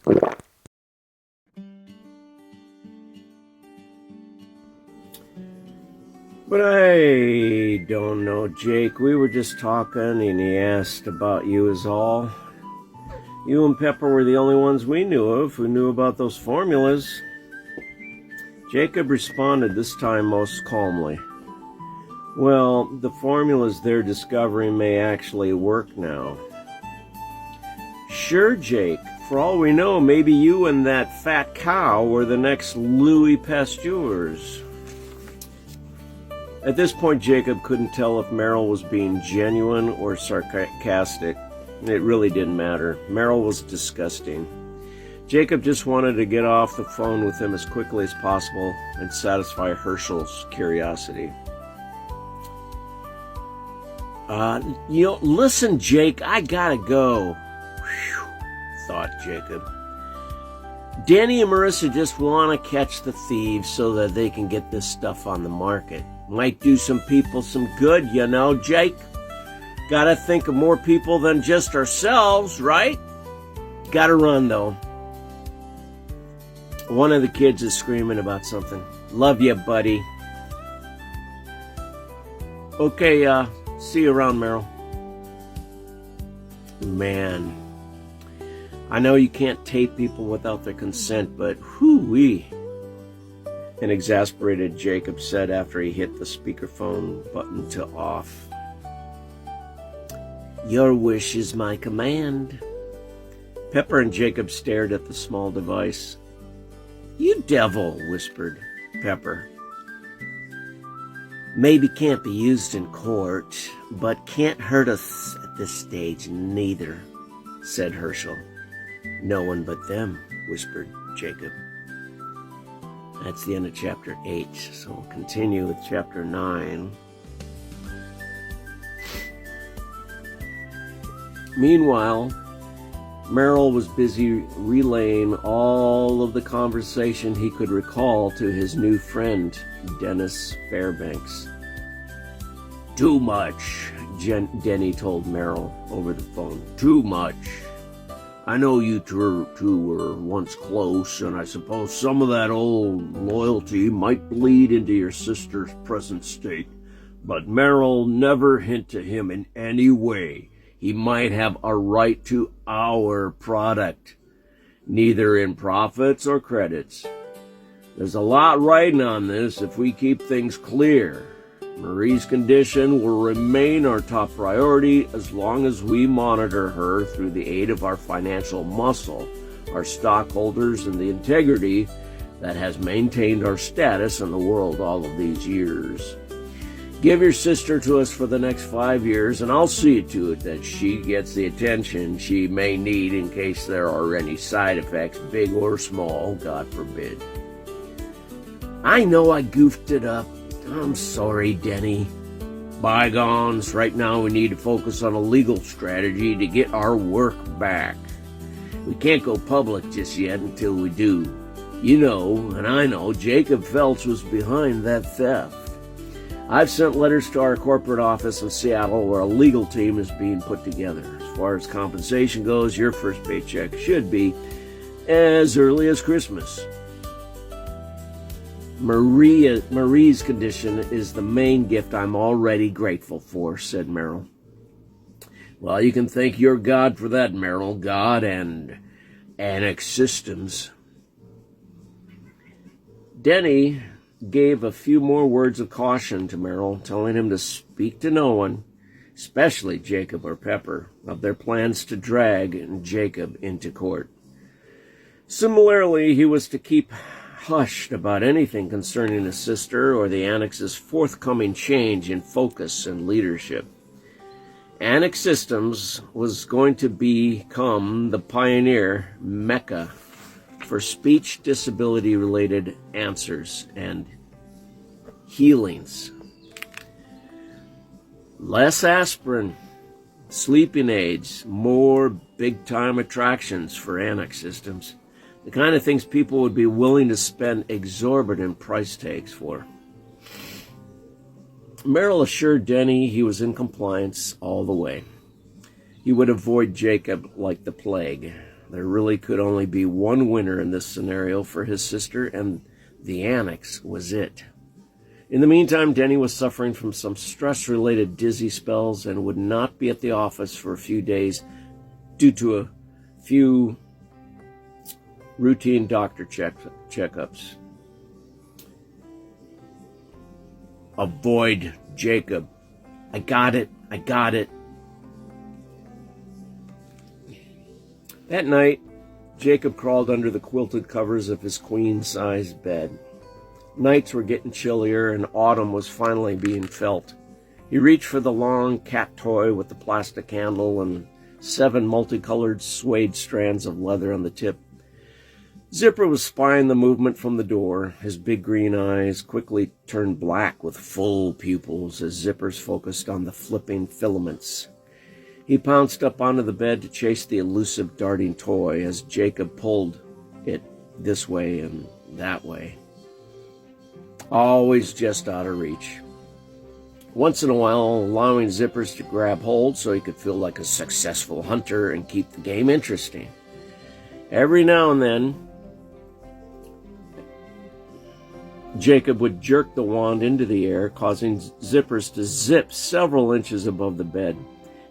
But I don't know, Jake. We were just talking and he asked about you is all. You and Pepper were the only ones we knew of who knew about those formulas. Jacob responded this time most calmly. Well, the formulas they're discovering may actually work now. Sure, Jake. For all we know, maybe you and that fat cow were the next Louis Pasteur's. At this point, Jacob couldn't tell if Merrill was being genuine or sarcastic. It really didn't matter. Merrill was disgusting. Jacob just wanted to get off the phone with him as quickly as possible and satisfy Herschel's curiosity. Listen, Jake, I gotta go, thought Jacob. Danny and Marissa just want to catch the thieves so that they can get this stuff on the market. Might do some people some good, you know, Jake. Gotta think of more people than just ourselves, right? Gotta run, though. One of the kids is screaming about something. Love you, buddy. Okay, see you around, Merrill. Man, I know you can't tape people without their consent, but whoo-wee. An exasperated Jacob said after he hit the speakerphone button to off. Your wish is my command. Pepper and Jacob stared at the small device. You devil, whispered Pepper. Maybe can't be used in court, but can't hurt us at this stage neither, said Herschel. No one but them, whispered Jacob. That's the end of chapter 8, so we'll continue with chapter 9. Meanwhile, Merrill was busy relaying all of the conversation he could recall to his new friend, Dennis Fairbanks. Too much, Denny told Merrill over the phone. Too much. I know you two were once close, and I suppose some of that old loyalty might bleed into your sister's present state, but Merrill never hint to him in any way he might have a right to our product, neither in profits or credits. There's a lot riding on this if we keep things clear. Marie's condition will remain our top priority as long as we monitor her through the aid of our financial muscle, our stockholders, and the integrity that has maintained our status in the world all of these years. Give your sister to us for the next 5 years, and I'll see to it that she gets the attention she may need in case there are any side effects, big or small, God forbid. I know I goofed it up. I'm sorry, Denny. Bygones. Right now we need to focus on a legal strategy to get our work back. We can't go public just yet until we do. You know, and I know, Jacob Phelps was behind that theft. I've sent letters to our corporate office in Seattle where a legal team is being put together. As far as compensation goes, your first paycheck should be as early as Christmas. Marie's condition is the main gift I'm already grateful for, said Merrill. Well, you can thank your God for that, Merrill. God and Annex Systems. Denny gave a few more words of caution to Merrill, telling him to speak to no one, especially Jacob or Pepper, of their plans to drag Jacob into court. Similarly, he was to keep hushed about anything concerning his sister or the Annex's forthcoming change in focus and leadership. Annex Systems was going to become the pioneer mecca for speech disability-related answers and healings. Less aspirin, sleeping aids, more big-time attractions for Annex Systems. The kind of things people would be willing to spend exorbitant price tags for. Merrill assured Denny he was in compliance all the way. He would avoid Jacob like the plague. There really could only be one winner in this scenario for his sister, and the annex was it. In the meantime, Denny was suffering from some stress-related dizzy spells and would not be at the office for a few days due to a few routine doctor checkups. Avoid Jacob. I got it. That night, Jacob crawled under the quilted covers of his queen-sized bed. Nights were getting chillier, and autumn was finally being felt. He reached for the long cat toy with the plastic handle and 7 multicolored suede strands of leather on the tip. Zipper was spying the movement from the door. His big green eyes quickly turned black with full pupils as Zipper's focused on the flipping filaments. He pounced up onto the bed to chase the elusive darting toy as Jacob pulled it this way and that way. Always just out of reach. Once in a while, allowing Zippers to grab hold so he could feel like a successful hunter and keep the game interesting. Every now and then, Jacob would jerk the wand into the air, causing Zippers to zip several inches above the bed.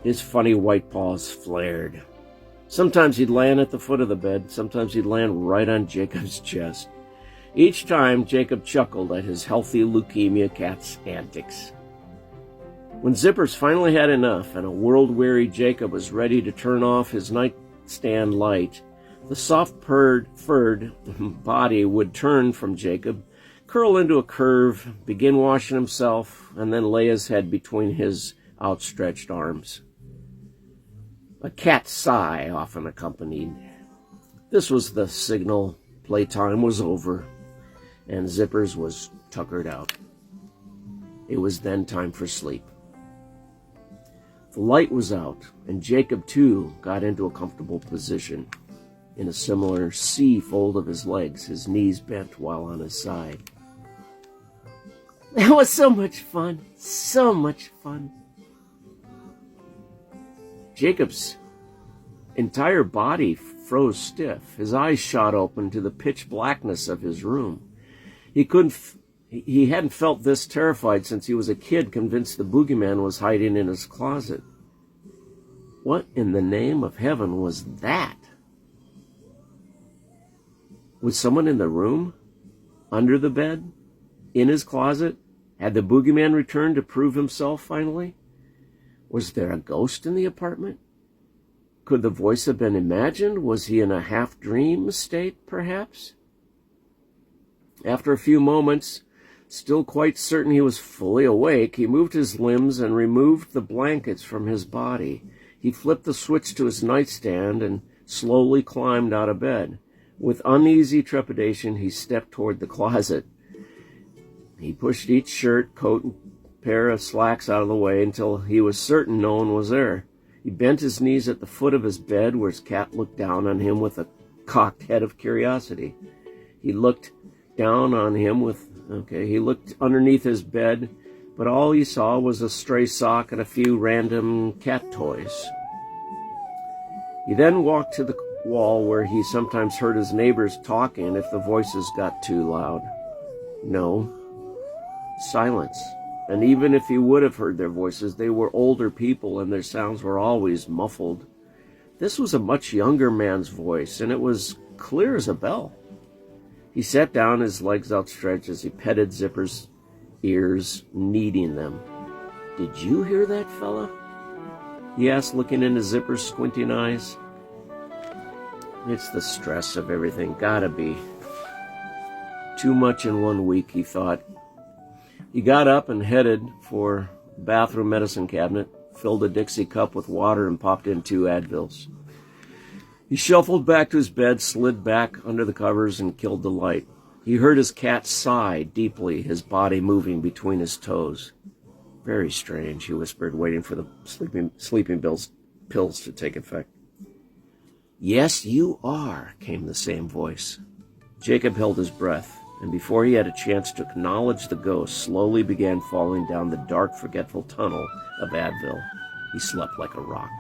His funny white paws flared. Sometimes he'd land at the foot of the bed, sometimes he'd land right on Jacob's chest. Each time, Jacob chuckled at his healthy leukemia cat's antics. When Zippers finally had enough and a world-weary Jacob was ready to turn off his nightstand light, the soft furred body would turn from Jacob, curl into a curve, begin washing himself, and then lay his head between his outstretched arms. A cat's sigh often accompanied. This was the signal playtime was over, and Zippers was tuckered out. It was then time for sleep. The light was out, and Jacob, too, got into a comfortable position. In a similar C fold of his legs, his knees bent while on his side. That was so much fun. So much fun. Jacob's entire body froze stiff. His eyes shot open to the pitch blackness of his room. He hadn't felt this terrified since he was a kid, convinced the boogeyman was hiding in his closet. What in the name of heaven was that? Was someone in the room? Under the bed? In his closet? Had the boogeyman returned to prove himself finally? Was there a ghost in the apartment? Could the voice have been imagined? Was he in a half-dream state, perhaps? After a few moments, still quite certain he was fully awake, he moved his limbs and removed the blankets from his body. He flipped the switch to his nightstand and slowly climbed out of bed. With uneasy trepidation, he stepped toward the closet. He pushed each shirt, coat, and pair of slacks out of the way until he was certain no one was there. He bent his knees at the foot of his bed where his cat looked down on him with a cocked head of curiosity. He looked down on him he looked underneath his bed, but all he saw was a stray sock and a few random cat toys. He then walked to the wall where he sometimes heard his neighbors talking if the voices got too loud. No. Silence. And even if he would have heard their voices, they were older people and their sounds were always muffled. This was a much younger man's voice, and it was clear as a bell. He sat down, his legs outstretched as he petted Zipper's ears, kneading them. Did you hear that, fella? He asked, looking into Zipper's squinting eyes. It's the stress of everything. Gotta be. Too much in 1 week, he thought. He got up and headed for the bathroom medicine cabinet, filled a Dixie cup with water, and popped in 2 Advils. He shuffled back to his bed, slid back under the covers, and killed the light. He heard his cat sigh deeply, his body moving between his toes. Very strange, he whispered, waiting for the sleeping pills to take effect. Yes, you are, came the same voice. Jacob held his breath, and before he had a chance to acknowledge the ghost, slowly began falling down the dark, forgetful tunnel of Advil. He slept like a rock.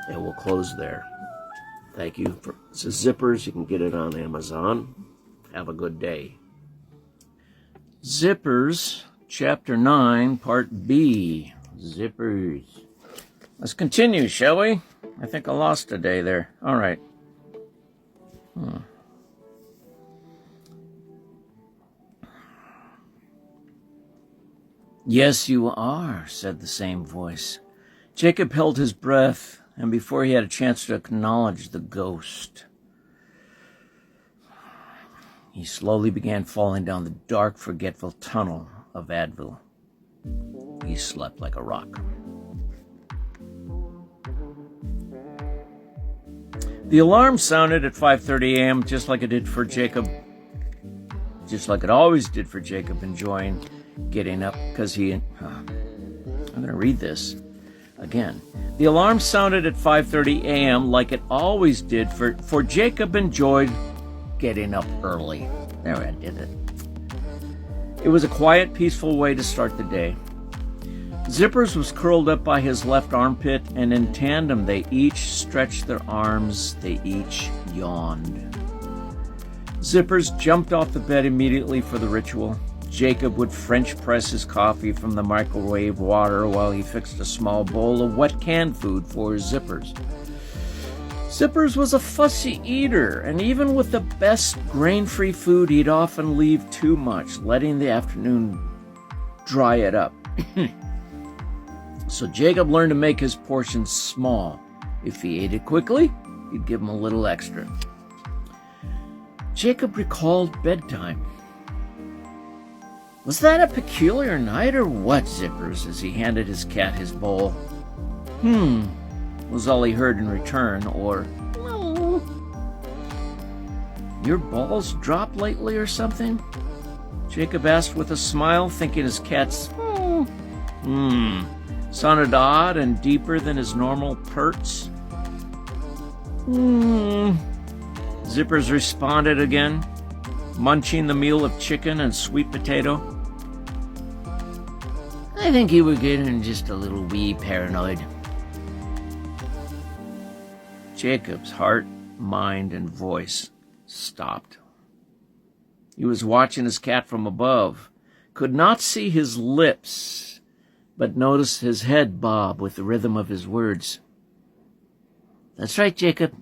And we'll close there. Thank you. This is Zippers. You can get it on Amazon. Have a good day. Zippers, Chapter 9, Part B. Zippers. Let's continue, shall we? I think I lost a day there. All right. Yes, you are, said the same voice. Jacob held his breath, and before he had a chance to acknowledge the ghost, he slowly began falling down the dark, forgetful tunnel of Advil. He slept like a rock. The alarm sounded at 5:30 a.m., just like it did for Jacob. Just like it always did for Jacob, enjoying getting up because I'm going to read this again. The alarm sounded at 5:30 a.m. like it always did for Jacob enjoyed getting up early. There, I did it. It was a quiet, peaceful way to start the day. Zippers was curled up by his left armpit, and in tandem they each stretched their arms, they each yawned. Zippers jumped off the bed immediately for the ritual. Jacob would French press his coffee from the microwave water while he fixed a small bowl of wet canned food for his Zippers. Zippers was a fussy eater, and even with the best grain-free food, he'd often leave too much, letting the afternoon dry it up. So Jacob learned to make his portions small. If he ate it quickly, he'd give him a little extra. Jacob recalled bedtime. Was that a peculiar night or what, Zippers, as he handed his cat his bowl? Was all he heard in return, or, no. Your balls dropped lately or something? Jacob asked with a smile, thinking his cat's sounded odd and deeper than his normal perts. Zippers responded again, munching the meal of chicken and sweet potato. I think you were getting just a little wee paranoid. Jacob's heart, mind, and voice stopped. He was watching his cat from above, could not see his lips, but noticed his head bob with the rhythm of his words. That's right, Jacob.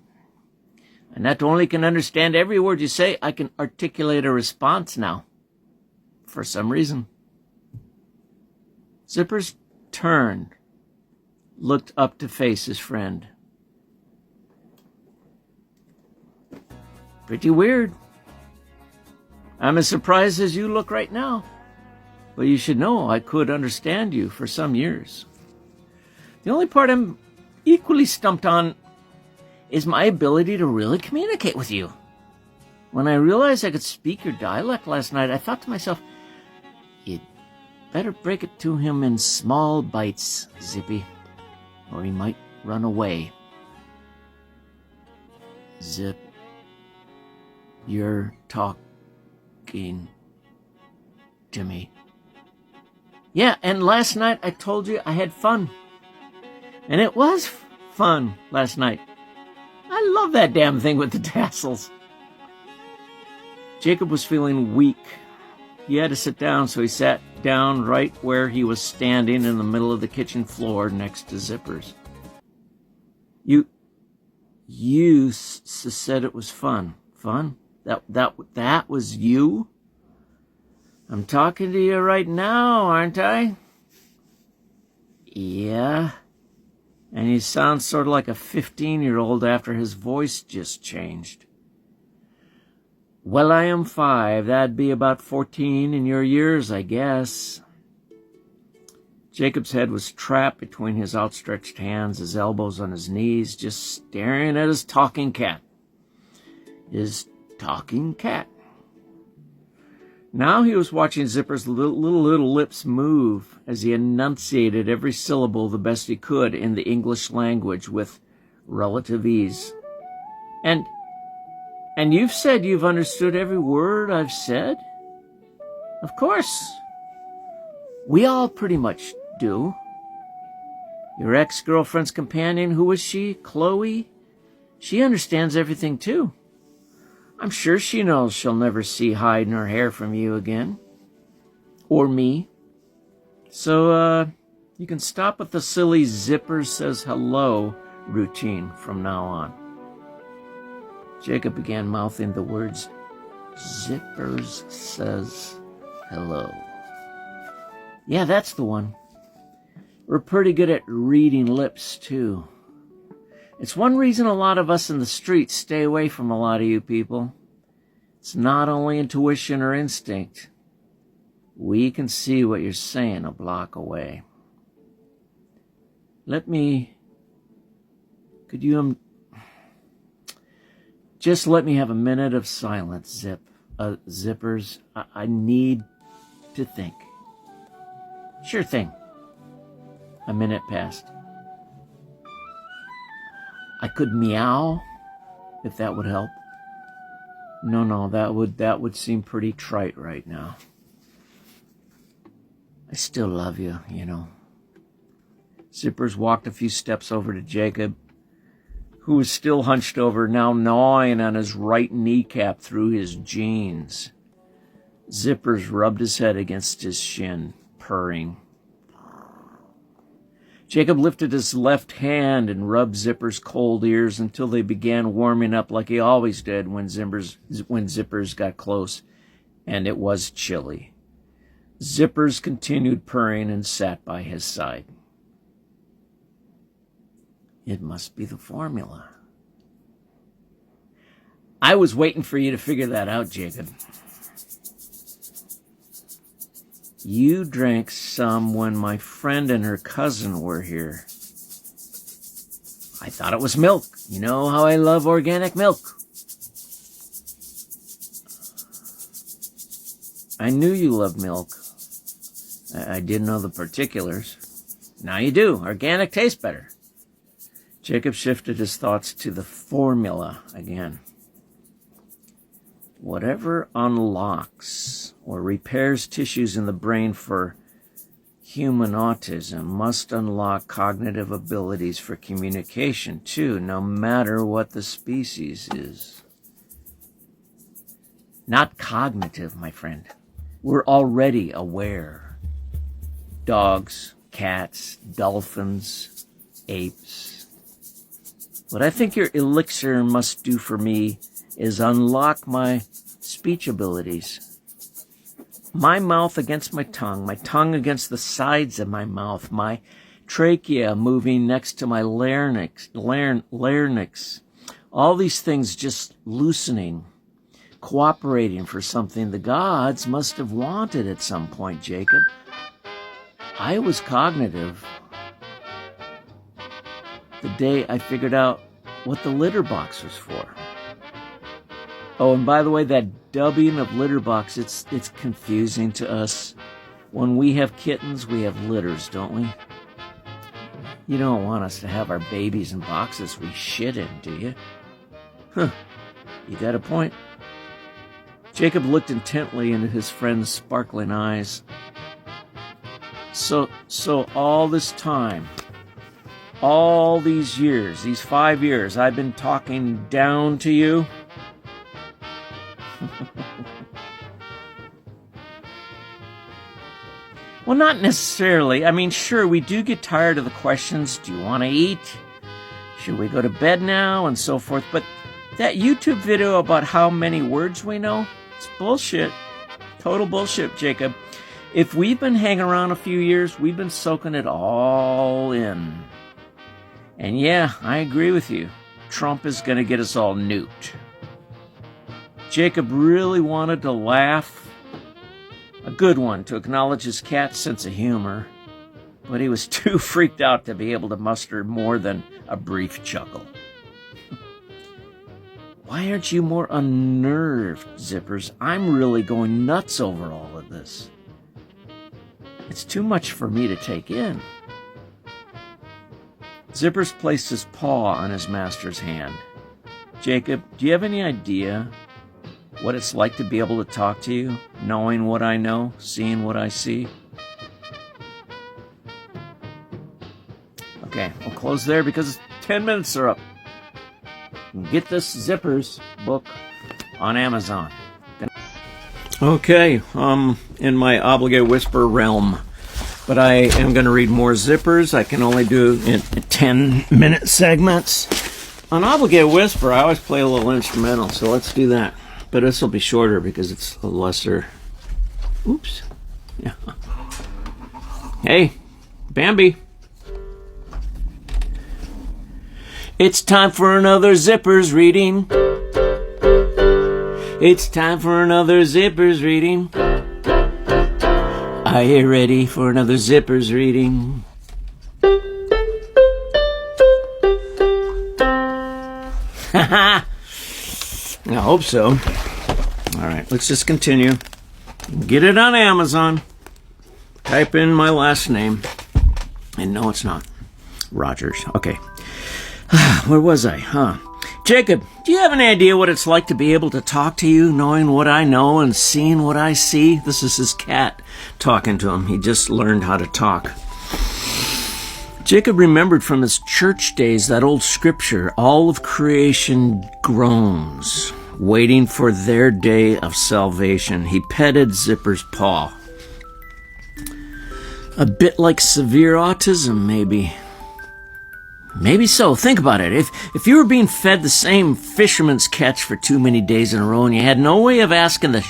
I not only can understand every word you say, I can articulate a response now. For some reason. Zippers turned, looked up to face his friend. Pretty weird. I'm as surprised as you look right now. But you should know I could understand you for some years. The only part I'm equally stumped on is my ability to really communicate with you. When I realized I could speak your dialect last night, I thought to myself, you'd better break it to him in small bites, Zippy, or he might run away. Zip, you're talking to me. Yeah, and last night I told you I had fun. And it was fun last night. I love that damn thing with the tassels. Jacob was feeling weak. He had to sit down, so he sat down right where he was standing in the middle of the kitchen floor next to Zippers. You said it was fun. Fun? That was you? I'm talking to you right now, aren't I? Yeah. And he sounds sort of like a 15-year-old after his voice just changed. Well, I am 5. That'd be about 14 in your years, I guess. Jacob's head was trapped between his outstretched hands, his elbows on his knees, just staring at his talking cat. His talking cat. Now he was watching Zipper's little lips move as he enunciated every syllable the best he could in the English language with relative ease. And you've said you've understood every word I've said? Of course. We all pretty much do. Your ex-girlfriend's companion, who was she? Chloe? She understands everything too. I'm sure she knows she'll never see hide nor hair from you again. Or me. So, you can stop with the silly Zipper says hello routine from now on. Jacob began mouthing the words, Zippers says hello. Yeah, that's the one. We're pretty good at reading lips, too. It's one reason a lot of us in the streets stay away from a lot of you people. It's not only intuition or instinct. We can see what you're saying a block away. Just let me have a minute of silence, Zippers. I need to think. Sure thing. A minute passed. I could meow, if that would help. No, that would seem pretty trite right now. I still love you, you know. Zippers walked a few steps over to Jacob, who was still hunched over, now gnawing on his right kneecap through his jeans. Zippers rubbed his head against his shin, purring. Jacob lifted his left hand and rubbed Zipper's cold ears until they began warming up like he always did when Zippers got close, and it was chilly. Zippers continued purring and sat by his side. It must be the formula. I was waiting for you to figure that out, Jacob. You drank some when my friend and her cousin were here. I thought it was milk. You know how I love organic milk. I knew you loved milk. I didn't know the particulars. Now you do. Organic tastes better. Jacob shifted his thoughts to the formula again. Whatever unlocks or repairs tissues in the brain for human autism must unlock cognitive abilities for communication too, no matter what the species is. Not cognitive, my friend. We're already aware. Dogs, cats, dolphins, apes. What I think your elixir must do for me is unlock my speech abilities. My mouth against my tongue against the sides of my mouth, my trachea moving next to my larynx, all these things just loosening, cooperating for something the gods must have wanted at some point, Jacob. I was cognitive the day I figured out what the litter box was for. Oh, and by the way, that dubbing of litter box, it's confusing to us. When we have kittens, we have litters, don't we? You don't want us to have our babies in boxes we shit in, do you? Huh, you got a point. Jacob looked intently into his friend's sparkling eyes. So all this time, all these years, these 5 years, I've been talking down to you? Well, not necessarily. I mean, sure, we do get tired of the questions, do you want to eat? Should we go to bed now? And so forth. But that YouTube video about how many words we know, it's bullshit. Total bullshit, Jacob. If we've been hanging around a few years, we've been soaking it all in. And yeah, I agree with you. Trump is going to get us all nuked. Jacob really wanted to laugh. A good one, to acknowledge his cat's sense of humor. But he was too freaked out to be able to muster more than a brief chuckle. Why aren't you more unnerved, Zippers? I'm really going nuts over all of this. It's too much for me to take in. Zippers placed his paw on his master's hand. Jacob, do you have any idea what it's like to be able to talk to you, knowing what I know, seeing what I see? Okay, I'll close there because 10 minutes are up. get this Zippers book on Amazon. Okay, in my Obligate Whisper realm, but I am going to read more Zippers. I can only do in 10-minute segments. On Obligate Whisper, I always play a little instrumental, so let's do that. But this will be shorter because it's a lesser... Oops. Yeah. Hey, Bambi. It's time for another Zippers reading. It's time for another Zippers reading. Are you ready for another Zippers reading? I hope so. All right, let's just continue. Get it on Amazon. Type in my last name. And no, it's not. Rogers. Okay. Where was I? Jacob, do you have any idea what it's like to be able to talk to you, knowing what I know and seeing what I see? This is his cat talking to him. He just learned how to talk. Jacob remembered from his church days that old scripture, all of creation groans, waiting for their day of salvation. He petted Zipper's paw. A bit like severe autism, maybe. Maybe so. Think about it. If you were being fed the same fisherman's catch for too many days in a row and you had no way of asking the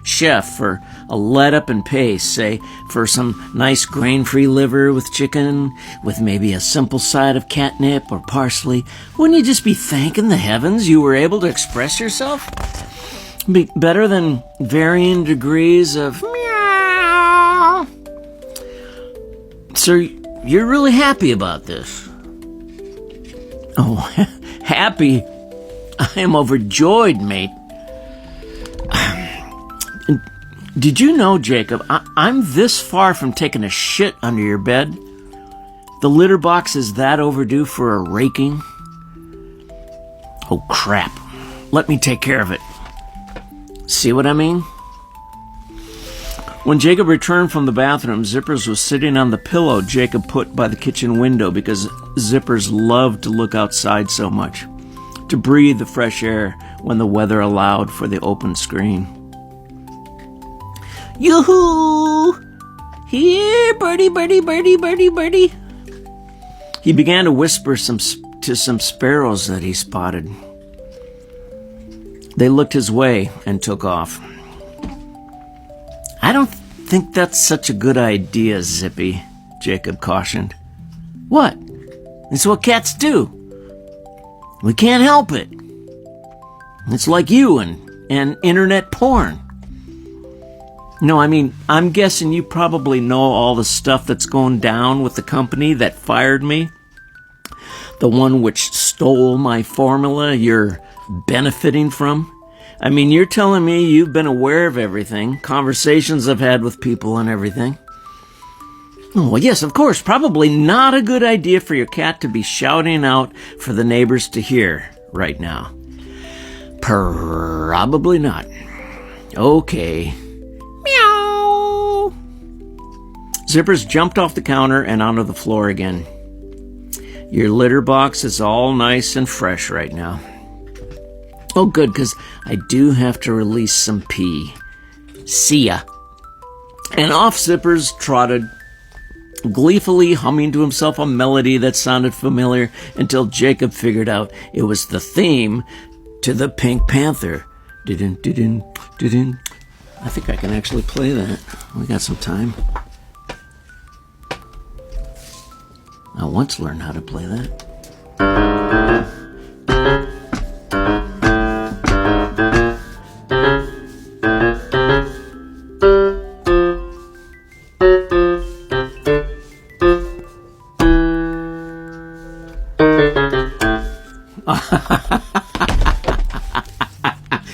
chef for a let-up and pace, say, for some nice grain-free liver with chicken, with maybe a simple side of catnip or parsley, wouldn't you just be thanking the heavens you were able to express yourself? Be better than varying degrees of meow. So you're really happy about this? Oh, happy? I am overjoyed, mate. Did you know, Jacob, I'm this far from taking a shit under your bed? The litter box is that overdue for a raking? Oh, crap. Let me take care of it. See what I mean? When Jacob returned from the bathroom, Zippers was sitting on the pillow Jacob put by the kitchen window because Zippers loved to look outside so much, to breathe the fresh air when the weather allowed for the open screen. Yoo-hoo! Here, birdie, birdie, birdie, birdie, birdie. He began to whisper to some sparrows that he spotted. They looked his way and took off. I don't think that's such a good idea, Zippy, Jacob cautioned. What? It's what cats do. We can't help it. It's like you and internet porn. No, I mean, I'm guessing you probably know all the stuff that's going down with the company that fired me. The one which stole my formula you're benefiting from. I mean, you're telling me you've been aware of everything, conversations I've had with people and everything. Oh, well, yes, of course, probably not a good idea for your cat to be shouting out for the neighbors to hear right now. Probably not. Okay. Meow. Zippers jumped off the counter and onto the floor again. Your litter box is all nice and fresh right now. Oh, good, because I do have to release some pee. See ya. And off Zippers trotted, gleefully humming to himself a melody that sounded familiar until Jacob figured out it was the theme to the Pink Panther. Didin, didin, didin. I think I can actually play that. We got some time. I once learned how to play that.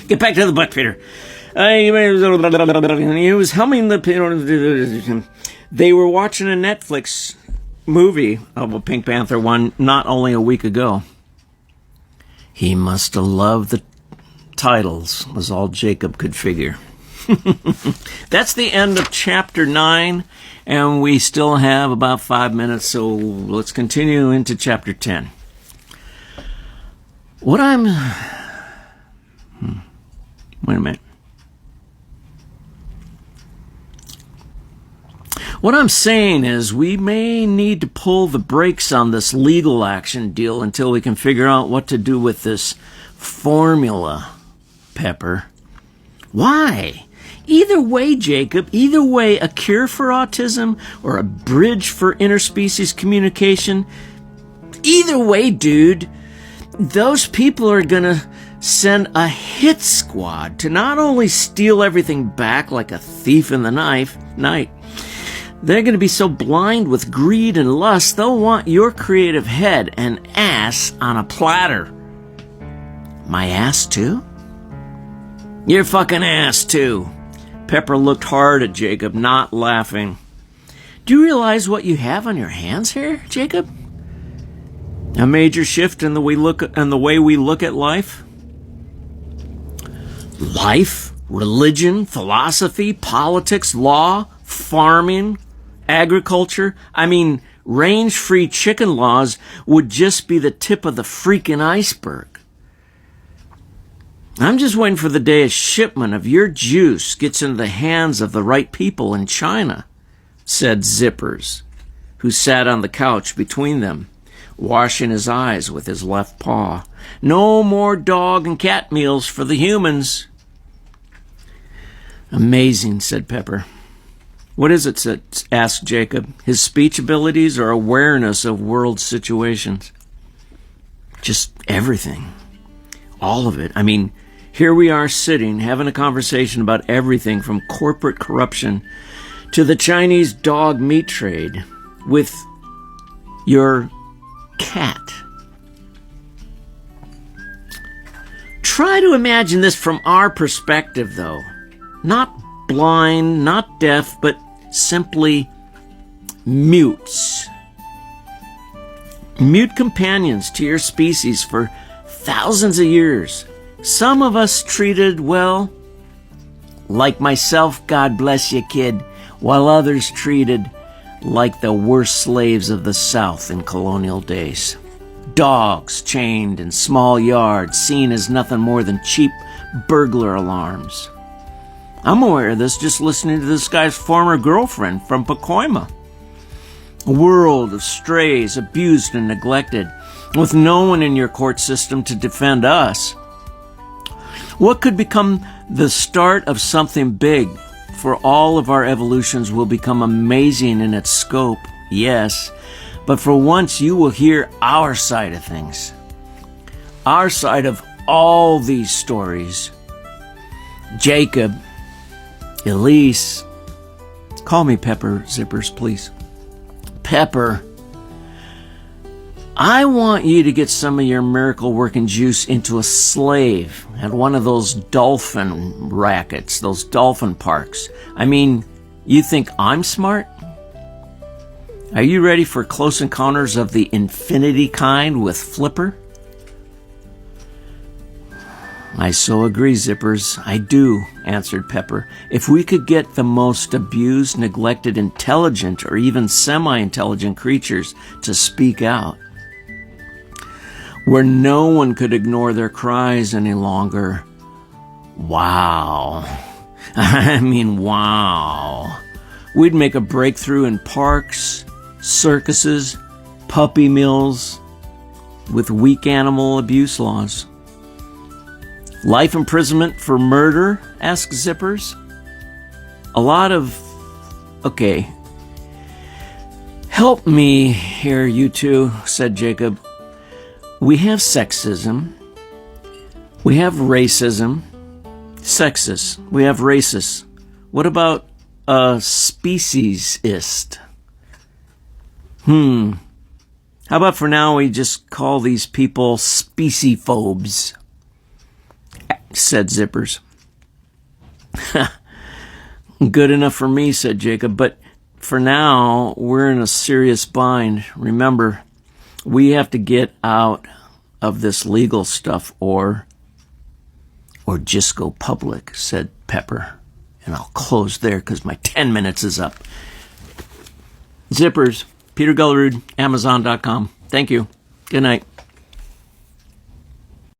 Get back to the book, Peter. He was humming the... They were watching a Netflix movie of a Pink Panther one not only a week ago. He must have loved the titles, was all Jacob could figure. That's the end of chapter 9, and we still have about 5 minutes, so let's continue into chapter 10. What I'm... Wait a minute. What I'm saying is we may need to pull the brakes on this legal action deal until we can figure out what to do with this formula, Pepper. Why? Either way, Jacob, either way, a cure for autism or a bridge for interspecies communication, either way, dude, those people are gonna send a hit squad to not only steal everything back like a thief in the night, they're going to be so blind with greed and lust, they'll want your creative head and ass on a platter. My ass too? Your fucking ass too. Pepper looked hard at Jacob, not laughing. Do you realize what you have on your hands here, Jacob? A major shift in the way we look at life? Life, religion, philosophy, politics, law, farming, agriculture. I mean, range-free chicken laws would just be the tip of the freaking iceberg. I'm just waiting for the day a shipment of your juice gets into the hands of the right people in China, said Zippers, who sat on the couch between them, washing his eyes with his left paw. No more dog and cat meals for the humans. Amazing, said Pepper. What is it? Asked Jacob. His speech abilities or awareness of world situations? Just everything. All of it. I mean, here we are sitting, having a conversation about everything from corporate corruption to the Chinese dog meat trade with your cat. Try to imagine this from our perspective, though. Not blind, not deaf, but simply mutes. Mute companions to your species for thousands of years. Some of us treated, well, like myself, God bless you, kid, while others treated like the worst slaves of the South in colonial days. Dogs chained in small yards, seen as nothing more than cheap burglar alarms. I'm aware of this just listening to this guy's former girlfriend from Pacoima. A world of strays, abused and neglected, with no one in your court system to defend us. What could become the start of something big? For all of our evolutions will become amazing in its scope, yes, but for once you will hear our side of things. Our side of all these stories. Jacob, Elise, call me Pepper, Zippers, please. Pepper, I want you to get some of your miracle working juice into a slave at one of those dolphin rackets, those dolphin parks. I mean, you think I'm smart? Are you ready for close encounters of the infinity kind with Flipper? I so agree, Zippers. I do, answered Pepper. If we could get the most abused, neglected, intelligent, or even semi-intelligent creatures to speak out, where no one could ignore their cries any longer. Wow. I mean, wow. We'd make a breakthrough in parks, circuses, puppy mills, with weak animal abuse laws. Life imprisonment for murder? Asked Zippers. A lot of... Okay. Help me here, you two, said Jacob. We have sexism. We have racism. Sexist. We have racist. What about speciesist? How about for now we just call these people speciephobes? Said Zippers. Good enough for me, said Jacob, but for now, we're in a serious bind. Remember, we have to get out of this legal stuff or just go public, said Pepper. And I'll close there because my 10 minutes is up. Zippers, Peter Gullerud, Amazon.com. Thank you. Good night.